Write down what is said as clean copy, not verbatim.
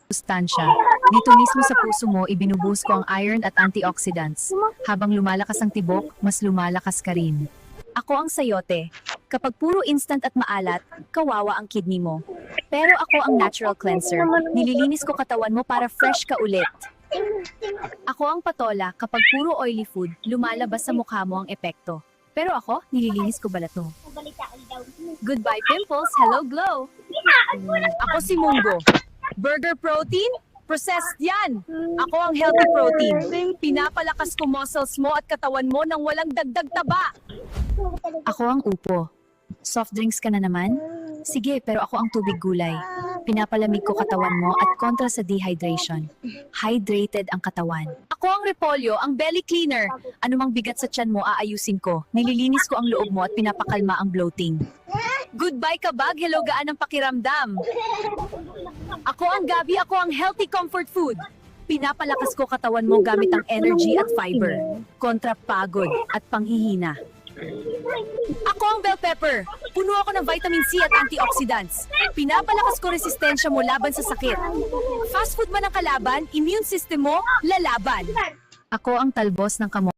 Sustansya. Dito mismo sa puso mo, ibinubuhos ko ang iron at antioxidants. Habang lumalakas ang tibok, mas lumalakas ka rin. Ako ang sayote. Kapag puro instant at maalat, kawawa ang kidney mo. Pero ako ang natural cleanser. Nililinis ko katawan mo para fresh ka ulit. Ako ang patola. Kapag puro oily food, lumalabas sa mukha mo ang epekto. Pero ako, nililinis ko balat mo. Goodbye pimples, hello glow. Ako si Munggo. Burger protein? Processed yan! Ako ang healthy protein. Pinapalakas ko muscles mo at katawan mo nang walang dagdag taba. Ako ang upo. Soft drinks ka na naman? Sige, pero ako ang tubig gulay. Pinapalamig ko katawan mo at kontra sa dehydration. Hydrated ang katawan. Ako ang repolyo, ang belly cleaner. Anumang bigat sa tiyan mo, aayusin ko. Nililinis ko ang loob mo at pinapakalma ang bloating. Goodbye kabag, hello gaan ang pakiramdam. Ako ang gabi, ako ang healthy comfort food. Pinapalakas ko katawan mo gamit ang energy at fiber. Kontra pagod at panghihina. Ako ang bell pepper. Puno ako ng vitamin C at antioxidants. Pinapalakas ko resistensya mo laban sa sakit. Fast food man ang kalaban, immune system mo, lalaban. Ako ang talbos ng kamote.